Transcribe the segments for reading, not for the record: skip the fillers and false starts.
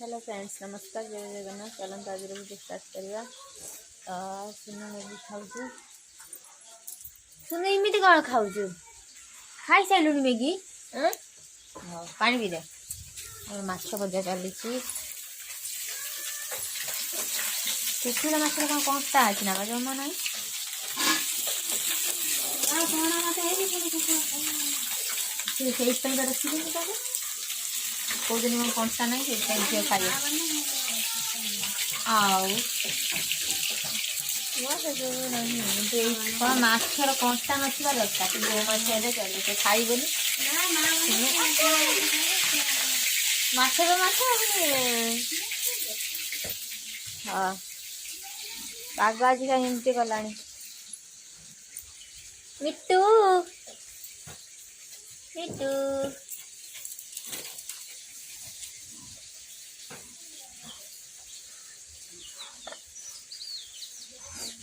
hello friends नमस्कार जय जगन्नाथ चलते आज वीडियो स्टार्ट करवा सुन मैगी खाऊ सुन इमित कौन खाऊ खाई सारू मैगी हाँ पानी भी दे माछ भजा चली शुखुला माछ कौन कंटा अच्छी ना जमा ना रखी कौन मैं कंटा ना झील खाई माछर कंटा नथिबा दरकार जो माछ हेले चलते खाइबनी माछ तो माछ हाँ पाग आज का एमती गला मिट्टू मिट्टू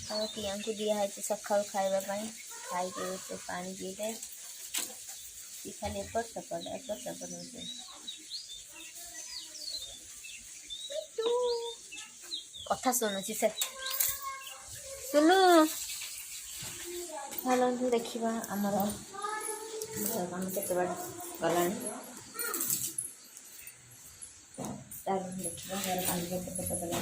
टीया को दिखाई सका खावाई खाई से पानी पीले खाली एपट सेपट कथा शुणुची से सुनु चलतु देखा आमर काम केत बड़ गला देखा घर काम केत गला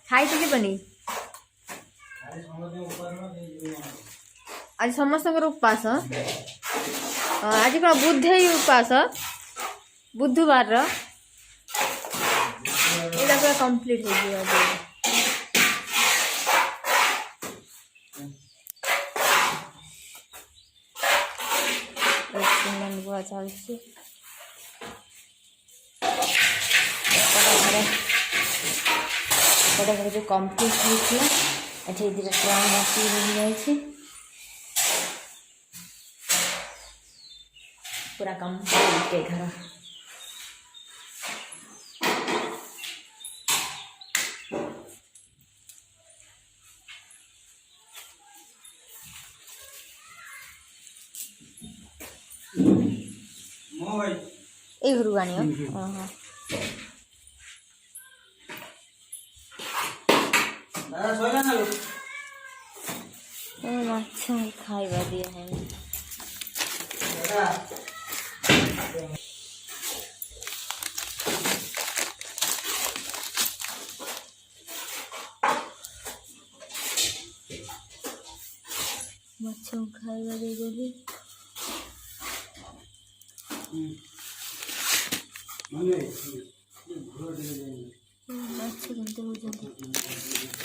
खाई तो बनी आज समस्त उपवास आज कौन बुधे उपवास बुधवार यहाँ पूरा कंप्लीट हो गया चलती घर जो कंप्लीट होती धीरे ट्राउन आसी पूरा कंप्लीट घर ए घर आनी माछ खाइबा दिया है माछ खाइबा दे देली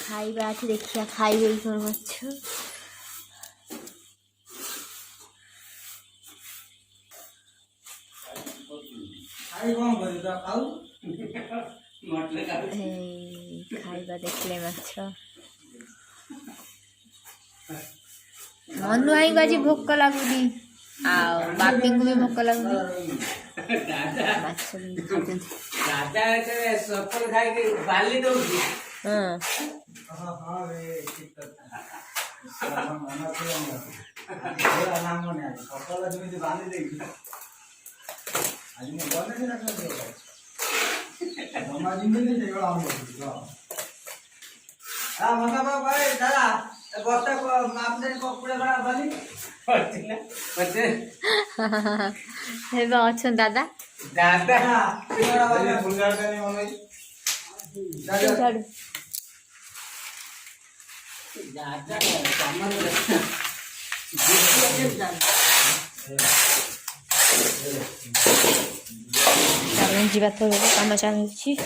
खाइबा देखिया खाइबे माछ खाइबा देखले माछ मनु आई आज भोक लगुनी बापी को भी भोक लगुनी अच्छा दादा दादा जी बात कम चलती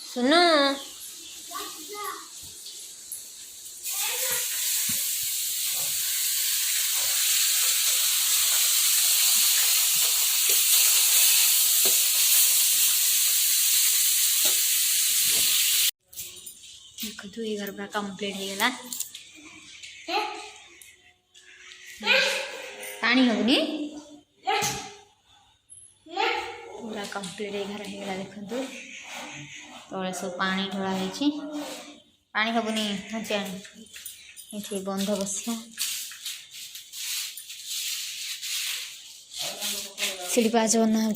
सुनो देखो ये घर पूरा कंप्लीट हो गला पानी होनी पूरा कंप्लीट एगार देखु तले सब पानी ढला है पानी हेनी ये बंध बसिया सीढ़ी पाँच बना हो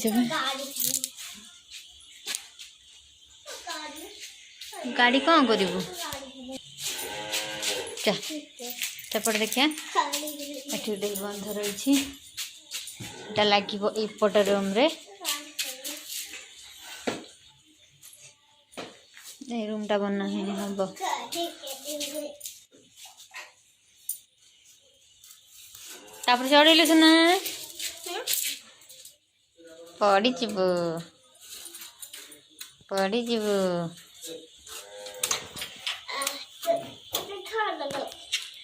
गाड़ी कौन करू सेपट देखिए ये बंध रही लगे एपट रूम रे रूम टा बना है हम चढ़ेलु सुना पड़ी जीव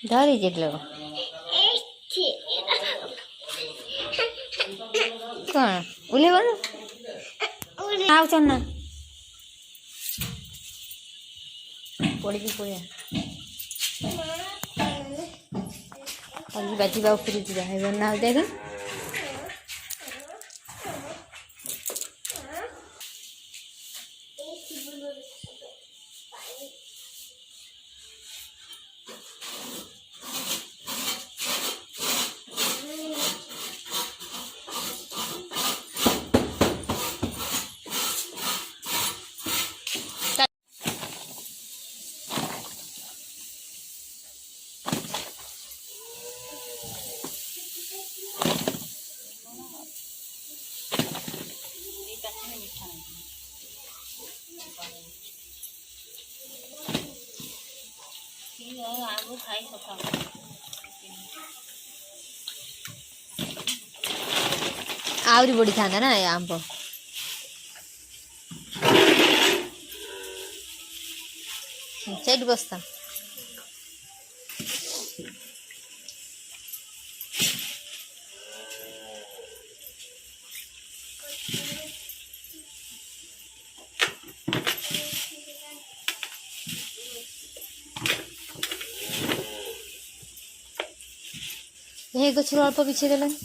धरी जिलो कौन उले ना पड़ी पड़िया बाजी ऊपर जाए ना देख आहरी बढ़ी था ना आंब चेट बसता ये गछर अल्प बिछे देलन